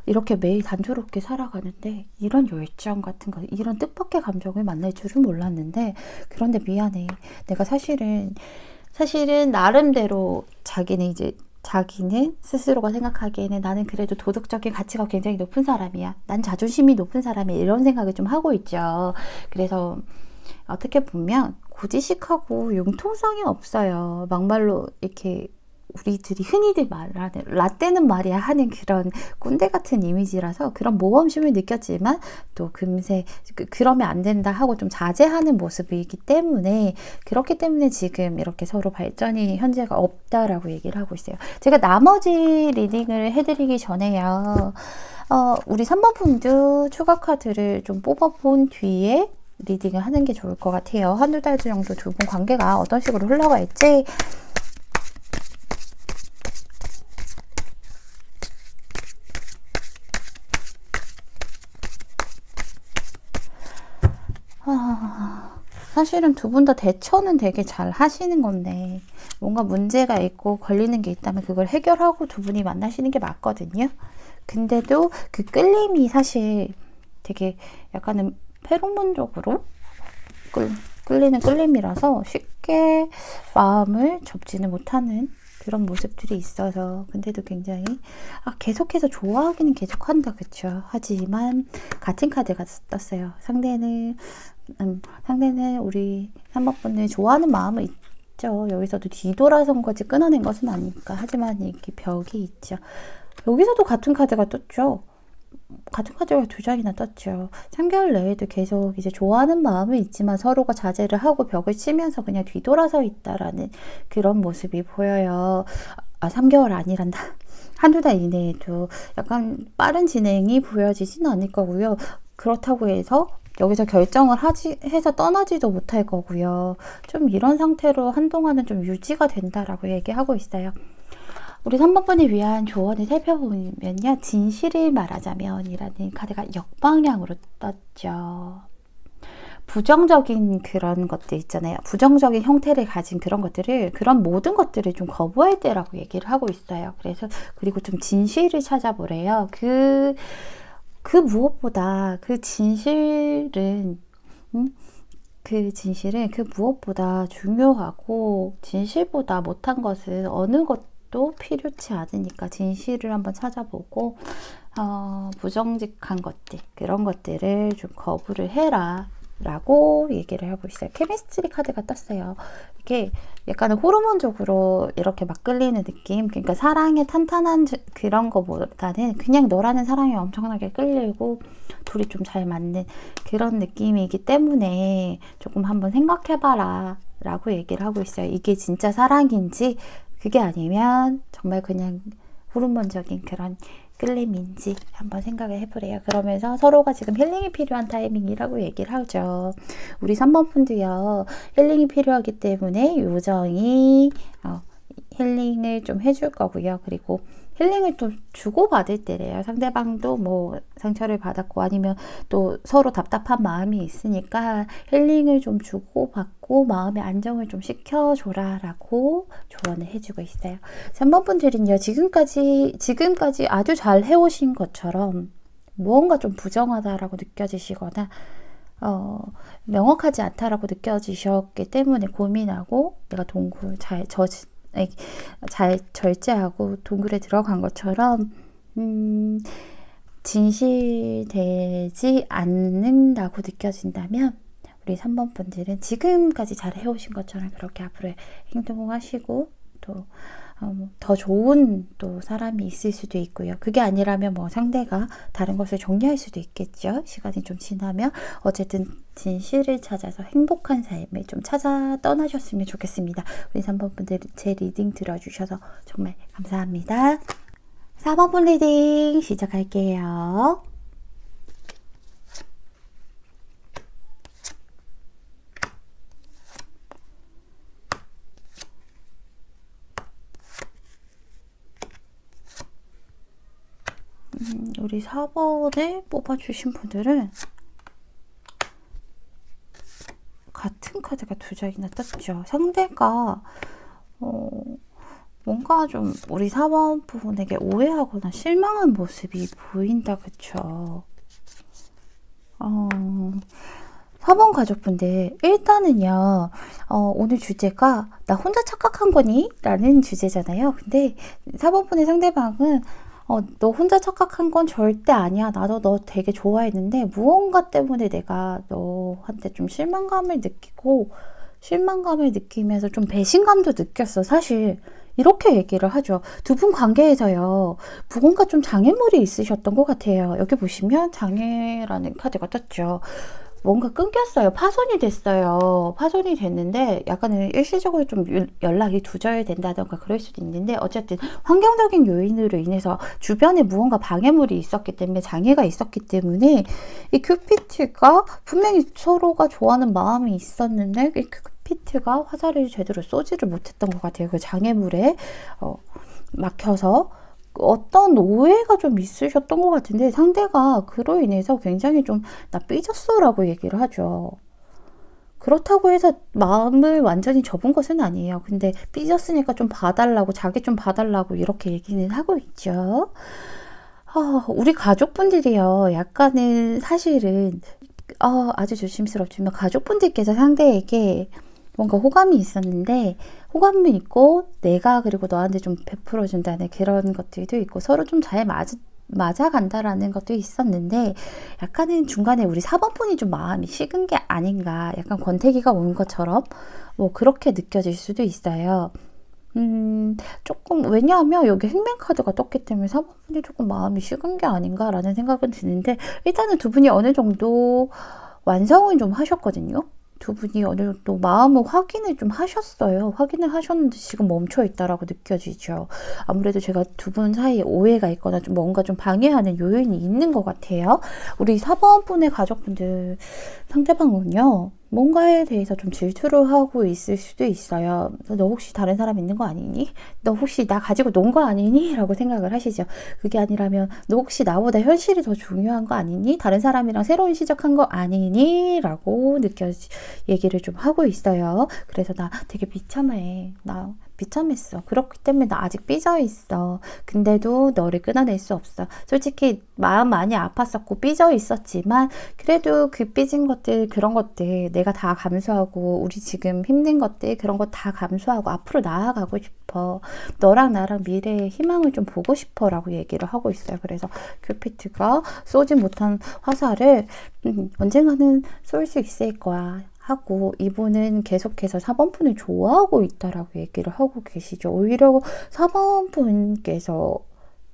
이렇게 매일 단조롭게 살아가는데 이런 열정 같은 거, 이런 뜻밖의 감정을 만날 줄은 몰랐는데, 그런데 미안해. 내가 사실은 나름대로 자기는 스스로가 생각하기에는 나는 그래도 도덕적인 가치가 굉장히 높은 사람이야. 난 자존심이 높은 사람이야. 이런 생각을 좀 하고 있죠. 그래서 어떻게 보면 고지식하고 융통성이 없어요. 막말로 이렇게 우리들이 흔히들 말하는 라떼는 말이야 하는 그런 꼰대 같은 이미지라서 그런 모범심을 느꼈지만, 또 금세 그러면 안 된다 하고 좀 자제하는 모습이기 때문에, 그렇기 때문에 지금 이렇게 서로 발전이 현재가 없다라고 얘기를 하고 있어요. 제가 나머지 리딩을 해드리기 전에요, 우리 3번 분도 추가 카드를 좀 뽑아본 뒤에 리딩을 하는 게 좋을 것 같아요. 한두 달 정도 두 분 관계가 어떤 식으로 흘러갈지. 사실은 두 분 다 대처는 되게 잘 하시는 건데, 뭔가 문제가 있고 걸리는 게 있다면 그걸 해결하고 두 분이 만나시는 게 맞거든요. 근데도 그 끌림이 사실 되게 약간은 페로몬적으로 끌리는 끌림이라서 쉽게 마음을 접지는 못하는 그런 모습들이 있어서, 근데도 굉장히 계속해서 좋아하기는 계속한다, 그쵸? 하지만 같은 카드가 떴어요. 상대는 우리 3번 분을 좋아하는 마음은 있죠. 여기서도 뒤돌아선 거지 끊어낸 것은 아니니까. 하지만 이렇게 벽이 있죠. 여기서도 같은 카드가 떴죠. 같은 카드가 두 장이나 떴죠. 3개월 내에도 계속 이제 좋아하는 마음은 있지만 서로가 자제를 하고 벽을 치면서 그냥 뒤돌아서 있다라는 그런 모습이 보여요. 3개월 아니란다. 한두 달 이내에도 약간 빠른 진행이 보여지진 않을 거고요. 그렇다고 해서 여기서 결정을 해서 떠나지도 못할 거고요. 좀 이런 상태로 한동안은 좀 유지가 된다라고 얘기하고 있어요. 우리 3번분을 위한 조언을 살펴보면요. 진실을 말하자면 이라는 카드가 역방향으로 떴죠. 부정적인 그런 것들 있잖아요. 부정적인 형태를 가진 그런 모든 것들을 좀 거부할 때라고 얘기를 하고 있어요. 그리고 좀 진실을 찾아보래요. 그 무엇보다 그 진실은 그 무엇보다 중요하고 진실보다 못한 것은 어느 것도 필요치 않으니까 진실을 한번 찾아보고 부정직한 것들 그런 것들을 좀 거부를 해라 라고 얘기를 하고 있어요. 케미스트리 카드가 떴어요. 이게 약간 호르몬적으로 이렇게 막 끌리는 느낌. 그러니까 사랑의 탄탄한 그런 거보다는 그냥 너라는 사랑이 엄청나게 끌리고 둘이 좀 잘 맞는 그런 느낌이기 때문에 조금 한번 생각해봐라 라고 얘기를 하고 있어요. 이게 진짜 사랑인지 그게 아니면 정말 그냥 호르몬적인 그런 끌림인지 한번 생각을 해보래요. 그러면서 서로가 지금 힐링이 필요한 타이밍이라고 얘기를 하죠. 우리 3번 분도요. 힐링이 필요하기 때문에 요정이 힐링을 좀 해줄 거고요. 그리고 힐링을 또 주고받을 때래요. 상대방도 뭐 상처를 받았고 아니면 또 서로 답답한 마음이 있으니까 힐링을 좀 주고받고 마음의 안정을 좀 시켜줘라 라고 조언을 해주고 있어요. 3번 분들은요. 지금까지 아주 잘 해오신 것처럼 무언가 좀 부정하다라고 느껴지시거나 명확하지 않다라고 느껴지셨기 때문에 고민하고 내가 동굴 잘 절제하고 동굴에 들어간 것처럼 진실되지 않는다고 느껴진다면 우리 3번 분들은 지금까지 잘 해오신 것처럼 그렇게 앞으로 행동하시고 또 더 좋은 또 사람이 있을 수도 있고요. 그게 아니라면 뭐 상대가 다른 것을 정리할 수도 있겠죠. 시간이 좀 지나면 어쨌든 진실을 찾아서 행복한 삶을 좀 찾아 떠나셨으면 좋겠습니다. 우리 3번 분들 제 리딩 들어주셔서 정말 감사합니다. 4번 분 리딩 시작할게요. 우리 4번을 뽑아주신 분들은 같은 카드가 두 장이나 떴죠. 상대가 뭔가 좀 우리 4번 부분에게 오해하거나 실망한 모습이 보인다. 그쵸? 4번 가족분들 일단은요. 오늘 주제가 나 혼자 착각한 거니? 라는 주제잖아요. 근데 4번 분의 상대방은 너 혼자 착각한 건 절대 아니야. 나도 너 되게 좋아했는데 무언가 때문에 내가 너한테 좀 실망감을 느끼면서 좀 배신감도 느꼈어. 사실 이렇게 얘기를 하죠. 두 분 관계에서요. 무언가 좀 장애물이 있으셨던 것 같아요. 여기 보시면 장애라는 카드가 떴죠. 뭔가 끊겼어요. 파손이 됐어요. 파손이 됐는데 약간은 일시적으로 좀 연락이 두절된다던가 그럴 수도 있는데 어쨌든 환경적인 요인으로 인해서 주변에 무언가 방해물이 있었기 때문에 장애가 있었기 때문에 이 큐피트가 분명히 서로가 좋아하는 마음이 있었는데 이 큐피트가 화살을 제대로 쏘지를 못했던 것 같아요. 그 장애물에 막혀서 어떤 오해가 좀 있으셨던 것 같은데 상대가 그로 인해서 굉장히 좀 나 삐졌어 라고 얘기를 하죠. 그렇다고 해서 마음을 완전히 접은 것은 아니에요. 근데 삐졌으니까 좀 봐달라고 자기 좀 봐달라고 이렇게 얘기는 하고 있죠. 우리 가족분들이요. 약간은 사실은 아주 조심스럽지만 가족분들께서 상대에게 뭔가 호감이 있었는데 호감이 있고 내가 그리고 너한테 좀 베풀어준다는 그런 것들도 있고 서로 좀 잘 맞아간다라는 것도 있었는데 약간은 중간에 우리 4번 분이 좀 마음이 식은 게 아닌가 약간 권태기가 온 것처럼 뭐 그렇게 느껴질 수도 있어요. 조금, 왜냐하면 여기 행맨 카드가 떴기 때문에 4번분이 조금 마음이 식은 게 아닌가라는 생각은 드는데, 일단은 두 분이 어느 정도 완성은 좀 하셨거든요. 두 분이 어느 정도 마음을 확인을 좀 하셨어요. 확인을 하셨는데 지금 멈춰 있다라고 느껴지죠. 아무래도 제가 두 분 사이에 오해가 있거나 좀 뭔가 좀 방해하는 요인이 있는 것 같아요. 우리 4번분의 가족분들 상대방은요, 뭔가에 대해서 좀 질투를 하고 있을 수도 있어요. 너 혹시 다른 사람 있는 거 아니니? 너 혹시 나 가지고 논 거 아니니? 라고 생각을 하시죠. 그게 아니라면 너 혹시 나보다 현실이 더 중요한 거 아니니? 다른 사람이랑 새로운 시작한 거 아니니? 라고 얘기를 좀 하고 있어요. 그래서 나 되게 비참해. 나 비참했어. 그렇기 때문에 나 아직 삐져 있어. 근데도 너를 끊어낼 수 없어. 솔직히 마음 많이 아팠었고 삐져 있었지만 그래도 그 삐진 것들, 그런 것들 내가 다 감수하고 우리 지금 힘든 것들 그런 거 다 감수하고 앞으로 나아가고 싶어. 너랑 나랑 미래의 희망을 좀 보고 싶어 라고 얘기를 하고 있어요. 그래서 큐피트가 쏘지 못한 화살을 언젠가는 쏠 수 있을 거야 하고, 이분은 계속해서 4번분을 좋아하고 있다라고 얘기를 하고 계시죠. 오히려 4번분께서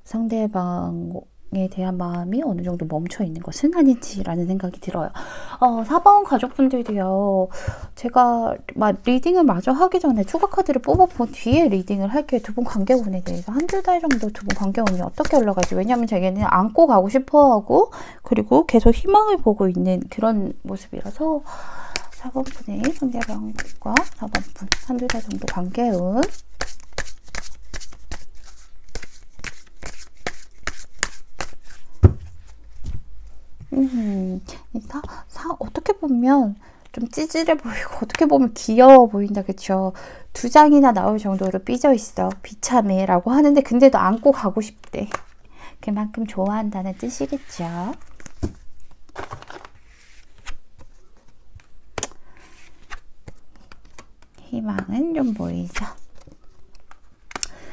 상대방에 대한 마음이 어느 정도 멈춰 있는 것은 아닌지라는 생각이 들어요. 4번 가족분들이요. 제가 리딩을 마저 하기 전에 추가 카드를 뽑아본 뒤에 리딩을 할게요. 두 분 관계운에 대해서 한두 달 정도 두 분 관계운이 어떻게 올라갈지. 왜냐하면 제게는 안고 가고 싶어하고 그리고 계속 희망을 보고 있는 그런 모습이라서 4번분의 상대방과 4번분 한두 달 정도 관계운. 어떻게 보면 좀 찌질해 보이고 어떻게 보면 귀여워 보인다, 그쵸? 두 장이나 나올 정도로 삐져 있어. 비참해 라고 하는데 근데도 안고 가고 싶대. 그만큼 좋아한다는 뜻이겠죠. 희망은 좀 보이죠.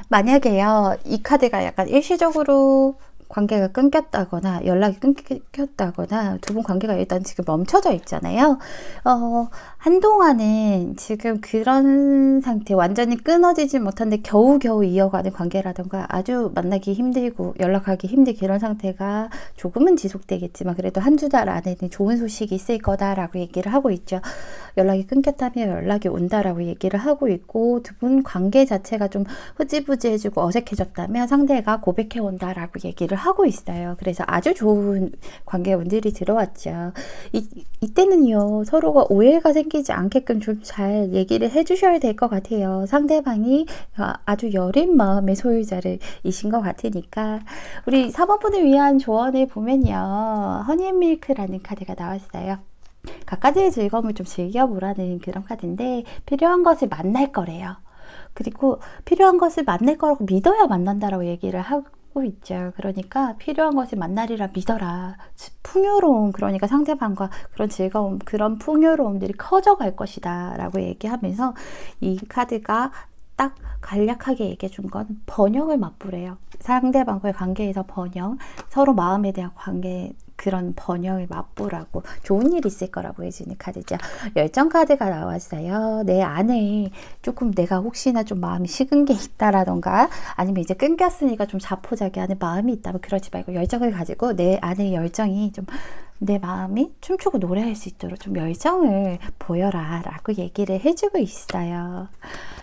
만약에요, 이 카드가 약간 일시적으로 관계가 끊겼다거나 연락이 끊겼다거나 두 분 관계가 일단 지금 멈춰져 있잖아요. 한동안은 지금 그런 상태, 완전히 끊어지지 못한데 겨우겨우 이어가는 관계라던가 아주 만나기 힘들고 연락하기 힘들게 이런 상태가 조금은 지속되겠지만 그래도 한두 달 안에는 좋은 소식이 있을 거다라고 얘기를 하고 있죠. 연락이 끊겼다면 연락이 온다라고 얘기를 하고 있고, 두 분 관계 자체가 좀 흐지부지해지고 어색해졌다면 상대가 고백해 온다라고 얘기를 하고 있어요. 그래서 아주 좋은 관계 운들이 들어왔죠. 이때는요, 서로가 오해가 생기지 않게끔 좀 잘 얘기를 해주셔야 될 것 같아요. 상대방이 아주 여린 마음의 소유자이신 것 같으니까. 우리 4번분을 위한 조언을 보면요, 허니앤밀크라는 카드가 나왔어요. 갖가지의 즐거움을 좀 즐겨보라는 그런 카드인데, 필요한 것을 만날 거래요. 그리고 필요한 것을 만날 거라고 믿어야 만난다라고 얘기를 하고 있죠. 그러니까 필요한 것을 만나리라 믿어라. 풍요로움, 그러니까 상대방과 그런 즐거움, 그런 풍요로움들이 커져갈 것이다 라고 얘기하면서 이 카드가 딱 간략하게 얘기해 준 건 번영을 맛보래요. 상대방과의 관계에서 번영, 서로 마음에 대한 관계, 그런 번영을 맛보라고, 좋은 일 있을 거라고 해주는 카드죠. 열정 카드가 나왔어요. 내 안에 조금 내가 혹시나 좀 마음이 식은 게 있다라던가 아니면 이제 끊겼으니까 좀 자포자기하는 마음이 있다면 그러지 말고 열정을 가지고 내 안에 열정이 좀, 내 마음이 춤추고 노래할 수 있도록 좀 열정을 보여라 라고 얘기를 해주고 있어요.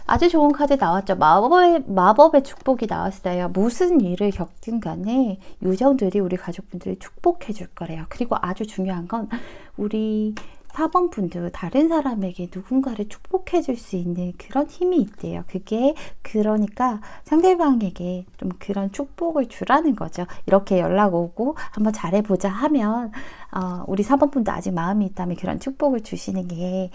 아주 좋은 카드 나왔죠. 마법의 축복이 나왔어요. 무슨 일을 겪든 간에 요정들이 우리 가족분들을 축복해 줄 거래요. 그리고 아주 중요한 건 우리 4번 분들 다른 사람에게 누군가를 축복해 줄 수 있는 그런 힘이 있대요. 그게 그러니까 상대방에게 좀 그런 축복을 주라는 거죠. 이렇게 연락 오고 한번 잘해보자 하면 우리 4번 분도 아직 마음이 있다면 그런 축복을 주시는 게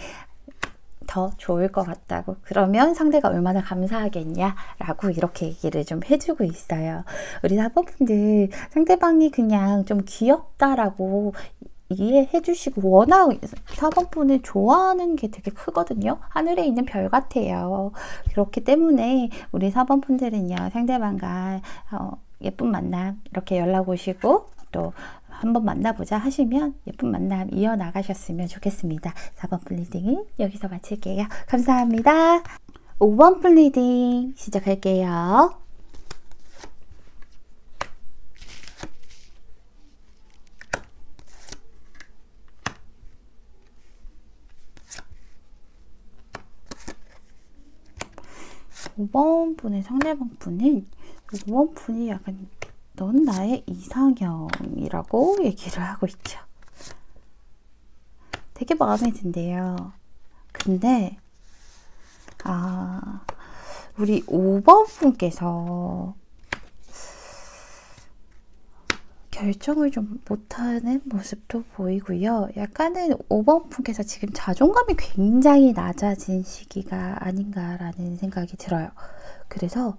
더 좋을 것 같다고. 그러면 상대가 얼마나 감사하겠냐라고 이렇게 얘기를 좀 해주고 있어요. 우리 4번분들 상대방이 그냥 좀 귀엽다라고 이해해 주시고, 워낙 4번분을 좋아하는 게 되게 크거든요. 하늘에 있는 별 같아요. 그렇기 때문에 우리 4번분들은요, 상대방과 예쁜 만남 이렇게 연락 오시고 또 한번 만나보자 하시면 예쁜 만남 이어나가셨으면 좋겠습니다. 4번분 리딩은 여기서 마칠게요. 감사합니다. 5번 분 리딩 시작할게요. 5번 분의 상대방 분은 5번 분이 약간 넌 나의 이상형이라고 얘기를 하고 있죠. 되게 마음에 든대요. 근데 우리 5번 분께서 결정을 좀 못하는 모습도 보이고요. 약간은 5번 분께서 지금 자존감이 굉장히 낮아진 시기가 아닌가라는 생각이 들어요. 그래서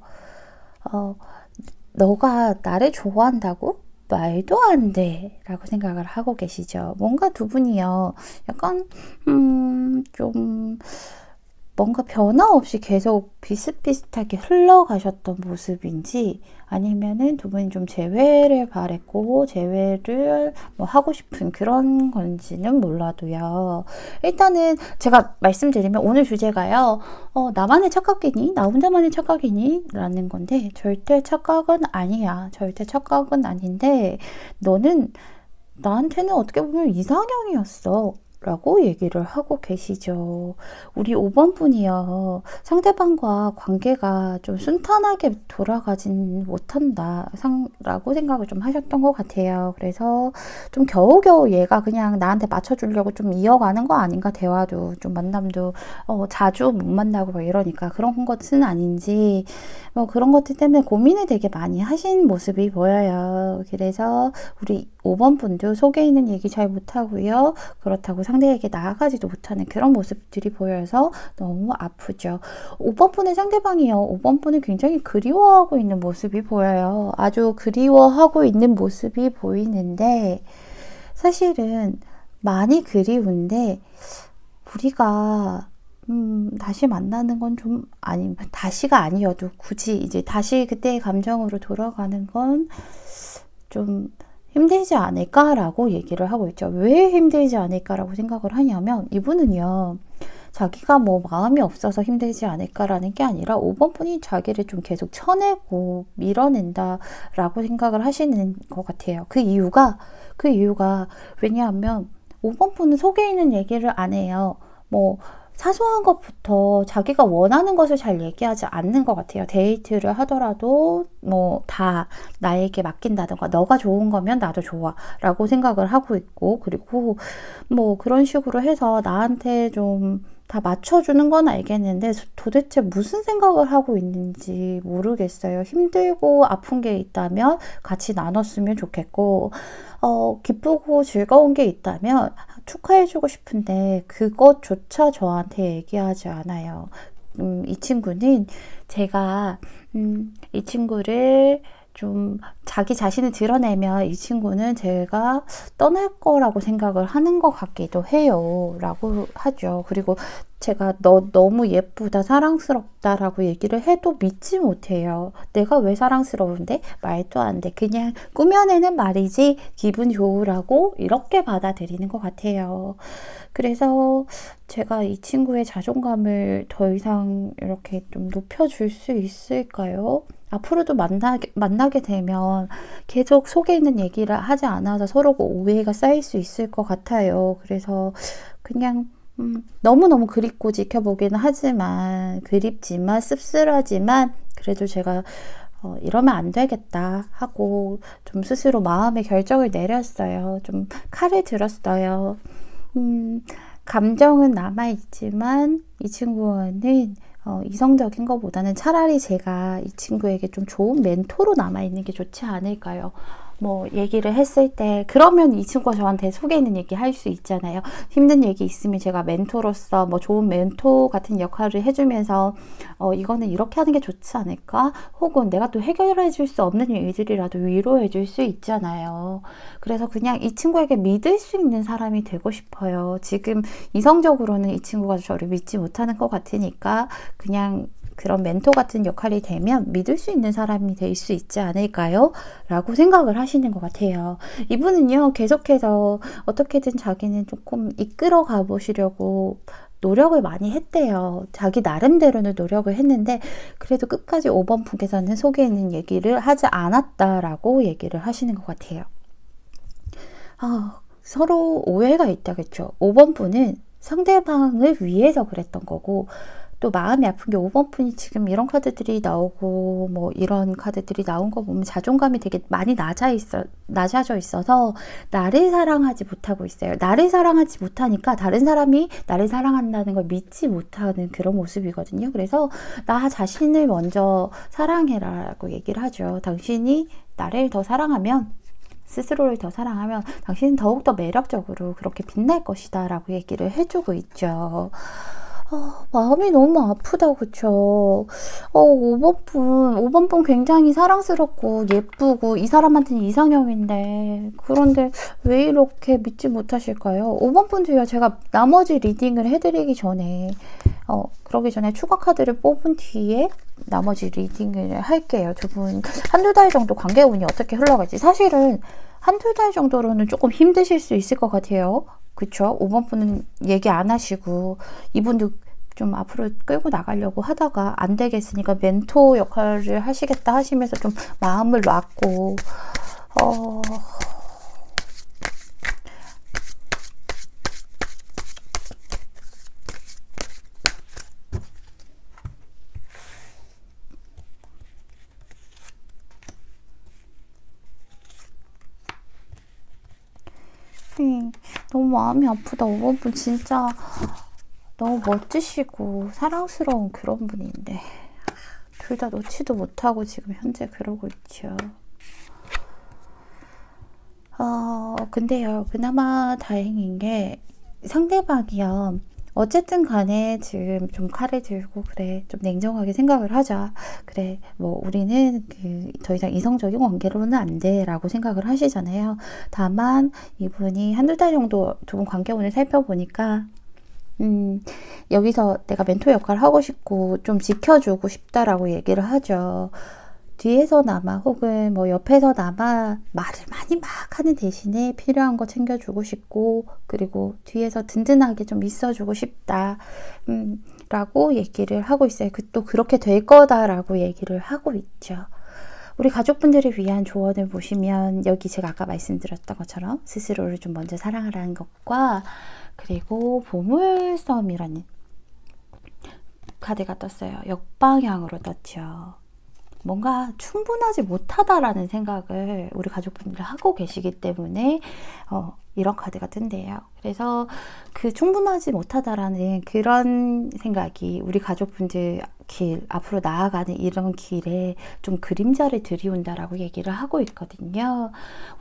너가 나를 좋아한다고? 말도 안 돼 라고 생각을 하고 계시죠. 뭔가 두 분이요. 약간 좀 뭔가 변화 없이 계속 비슷비슷하게 흘러가셨던 모습인지 아니면은 두 분이 좀 재회를 바랬고 재회를 뭐 하고 싶은 그런 건지는 몰라도요. 일단은 제가 말씀드리면 오늘 주제가요. 나만의 착각이니? 나 혼자만의 착각이니? 라는 건데 절대 착각은 아니야. 절대 착각은 아닌데 너는 나한테는 어떻게 보면 이상형이었어. 라고 얘기를 하고 계시죠. 우리 5번 분이요. 상대방과 관계가 좀 순탄하게 돌아가진 못한다 라고 생각을 좀 하셨던 것 같아요. 그래서 좀 겨우겨우 얘가 그냥 나한테 맞춰주려고 좀 이어가는 거 아닌가. 대화도 좀 만남도 자주 못 만나고 뭐 이러니까 그런 것은 아닌지 뭐 그런 것들 때문에 고민을 되게 많이 하신 모습이 보여요. 그래서 우리 5번 분도 속에 있는 얘기 잘 못하고요. 그렇다고 상대에게 나아가지도 못하는 그런 모습들이 보여서 너무 아프죠. 5번 분의 상대방이요. 5번 분을 굉장히 그리워하고 있는 모습이 보여요. 아주 그리워하고 있는 모습이 보이는데 사실은 많이 그리운데 우리가 다시 만나는 건 좀 아니면 다시가 아니어도 굳이 이제 다시 그때의 감정으로 돌아가는 건 좀 힘들지 않을까라고 얘기를 하고 있죠. 왜 힘들지 않을까라고 생각을 하냐면 이분은요. 자기가 뭐 마음이 없어서 힘들지 않을까라는 게 아니라 5번 분이 자기를 좀 계속 쳐내고 밀어낸다라고 생각을 하시는 것 같아요. 그 이유가 왜냐하면 5번 분은 속에 있는 얘기를 안 해요. 뭐 사소한 것부터 자기가 원하는 것을 잘 얘기하지 않는 것 같아요. 데이트를 하더라도 뭐 다 나에게 맡긴다던가 너가 좋은 거면 나도 좋아 라고 생각을 하고 있고 그리고 뭐 그런 식으로 해서 나한테 좀 다 맞춰주는 건 알겠는데 도대체 무슨 생각을 하고 있는지 모르겠어요. 힘들고 아픈 게 있다면 같이 나눴으면 좋겠고 기쁘고 즐거운 게 있다면 축하해주고 싶은데 그것조차 저한테 얘기하지 않아요. 이 친구는 제가 이 친구를 좀 자기 자신을 드러내면 이 친구는 제가 떠날 거라고 생각을 하는 것 같기도 해요 라고 하죠. 그리고 제가 너 너무 예쁘다 사랑스럽다 라고 얘기를 해도 믿지 못해요. 내가 왜 사랑스러운데? 말도 안 돼. 그냥 꾸며내는 말이지 기분 좋으라고 이렇게 받아들이는 것 같아요. 그래서 제가 이 친구의 자존감을 더 이상 이렇게 좀 높여줄 수 있을까요? 앞으로도 만나게 되면 계속 속에 있는 얘기를 하지 않아서 서로가 오해가 쌓일 수 있을 것 같아요. 그래서 그냥 너무너무 그립고 지켜보기는 하지만 그립지만 씁쓸하지만 그래도 제가 이러면 안 되겠다 하고 좀 스스로 마음의 결정을 내렸어요. 좀 칼을 들었어요. 감정은 남아있지만 이 친구는 이성적인 것보다는 차라리 제가 이 친구에게 좀 좋은 멘토로 남아있는 게 좋지 않을까요? 뭐 얘기를 했을 때 그러면 이 친구가 저한테 속에 있는 얘기 할 수 있잖아요. 힘든 얘기 있으면 제가 멘토로서 뭐 좋은 멘토 같은 역할을 해주면서 이거는 이렇게 하는 게 좋지 않을까? 혹은 내가 또 해결해 줄 수 없는 일들이라도 위로해 줄 수 있잖아요. 그래서 그냥 이 친구에게 믿을 수 있는 사람이 되고 싶어요. 지금 이성적으로는 이 친구가 저를 믿지 못하는 것 같으니까 그냥 그런 멘토 같은 역할이 되면 믿을 수 있는 사람이 될 수 있지 않을까요? 라고 생각을 하시는 것 같아요. 이분은요, 계속해서 어떻게든 자기는 조금 이끌어 가보시려고 노력을 많이 했대요. 자기 나름대로는 노력을 했는데 그래도 끝까지 5번 분께서는 속에 있는 얘기를 하지 않았다라고 얘기를 하시는 것 같아요. 서로 오해가 있다겠죠. 5번 분은 상대방을 위해서 그랬던 거고, 또 마음이 아픈 게 5번 분이 지금 이런 카드들이 나오고 뭐 이런 카드들이 나온 거 보면 자존감이 되게 많이 낮아져 있어서 나를 사랑하지 못하고 있어요. 나를 사랑하지 못하니까 다른 사람이 나를 사랑한다는 걸 믿지 못하는 그런 모습이거든요. 그래서 나 자신을 먼저 사랑해라 라고 얘기를 하죠. 당신이 나를 더 사랑하면, 스스로를 더 사랑하면 당신은 더욱더 매력적으로 그렇게 빛날 것이다 라고 얘기를 해주고 있죠. 마음이 너무 아프다, 그쵸? 5번 분 굉장히 사랑스럽고 예쁘고 이 사람한테는 이상형인데, 그런데 왜 이렇게 믿지 못하실까요? 5번 분도요, 제가 나머지 리딩을 해드리기 전에, 그러기 전에 추가 카드를 뽑은 뒤에 나머지 리딩을 할게요. 두 분, 한두 달 정도 관계운이 어떻게 흘러갈지. 사실은 한두 달 정도로는 조금 힘드실 수 있을 것 같아요. 그쵸? 5번 분은 얘기 안 하시고, 이분도 좀 앞으로 끌고 나가려고 하다가 안 되겠으니까 멘토 역할을 하시겠다 하시면서 좀 마음을 놨고, 너무 마음이 아프다. 5번 분 진짜 너무 멋지시고 사랑스러운 그런 분인데 둘 다 놓지도 못하고 지금 현재 그러고 있죠. 근데요, 그나마 다행인 게 상대방이요, 어쨌든 간에 지금 좀 칼을 들고, 그래, 좀 냉정하게 생각을 하자. 그래, 뭐 우리는 더 이상 이성적인 관계로는 안 돼 라고 생각을 하시잖아요. 다만 이분이 한두 달 정도 두 분 관계운을 살펴보니까 여기서 내가 멘토 역할을 하고 싶고 좀 지켜주고 싶다라고 얘기를 하죠. 뒤에서나마 혹은 뭐 옆에서나마 말을 많이 막 하는 대신에 필요한 거 챙겨주고 싶고, 그리고 뒤에서 든든하게 좀 있어주고 싶다 라고 얘기를 하고 있어요. 또 그렇게 될 거다라고 얘기를 하고 있죠. 우리 가족분들을 위한 조언을 보시면 여기 제가 아까 말씀드렸던 것처럼 스스로를 좀 먼저 사랑하라는 것과, 그리고 보물섬이라는 카드가 떴어요. 역방향으로 떴죠. 뭔가 충분하지 못하다라는 생각을 우리 가족분들 하고 계시기 때문에 이런 카드가 뜬대요. 그래서 그 충분하지 못하다라는 그런 생각이 우리 가족분들 앞으로 나아가는 이런 길에 좀 그림자를 들이운다라고 얘기를 하고 있거든요.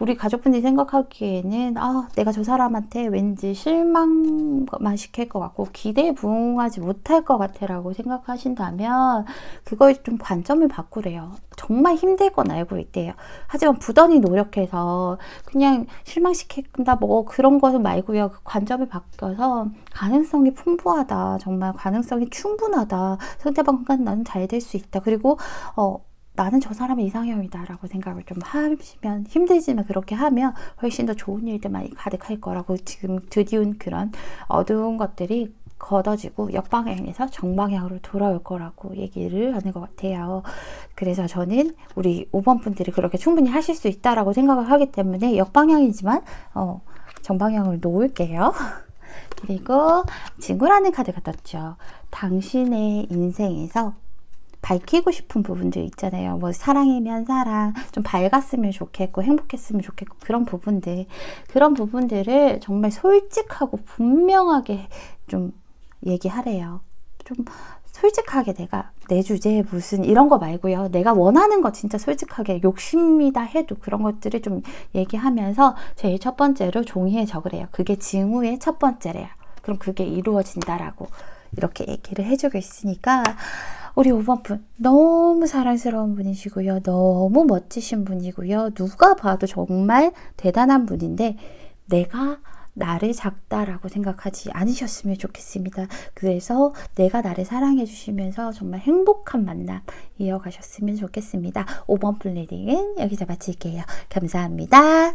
우리 가족분들이 생각하기에는 내가 저 사람한테 왠지 실망만 시킬 것 같고 기대에 부응하지 못할 것 같아 라고 생각하신다면 그걸 좀 관점을 바꾸래요. 정말 힘들 건 알고 있대요. 하지만 부단히 노력해서 그냥 실망시킨다 뭐 그런 거 말고요. 그 관점을 바꿔서 가능성이 풍부하다. 정말 가능성이 충분하다. 상대방과 나는 잘 될 수 있다. 그리고 나는 저 사람의 이상형이다 라고 생각을 좀 하시면, 힘들지만 그렇게 하면 훨씬 더 좋은 일들만 가득할 거라고, 지금 드디운 그런 어두운 것들이 걷어지고 역방향에서 정방향으로 돌아올 거라고 얘기를 하는 것 같아요. 그래서 저는 우리 5번 분들이 그렇게 충분히 하실 수 있다라고 생각을 하기 때문에 역방향이지만 정방향을 놓을게요. 그리고 친구라는 카드가 떴죠. 당신의 인생에서 밝히고 싶은 부분들 있잖아요. 뭐 사랑이면 사랑, 좀 밝았으면 좋겠고 행복했으면 좋겠고 그런 부분들을 정말 솔직하고 분명하게 좀 얘기하래요. 좀 솔직하게 내가 내 주제에 무슨 이런 거 말고요. 내가 원하는 거 진짜 솔직하게, 욕심이다 해도 그런 것들을 좀 얘기하면서 제일 첫 번째로 종이에 적으래요. 그게 징후의 첫 번째래요. 그럼 그게 이루어진다라고 이렇게 얘기를 해주고 있으니까 우리 5번 분 너무 사랑스러운 분이시고요. 너무 멋지신 분이고요. 누가 봐도 정말 대단한 분인데 내가 나를 작다라고 생각하지 않으셨으면 좋겠습니다. 그래서 내가 나를 사랑해 주시면서 정말 행복한 만남 이어가셨으면 좋겠습니다. 5번 분 리딩은 여기서 마칠게요. 감사합니다.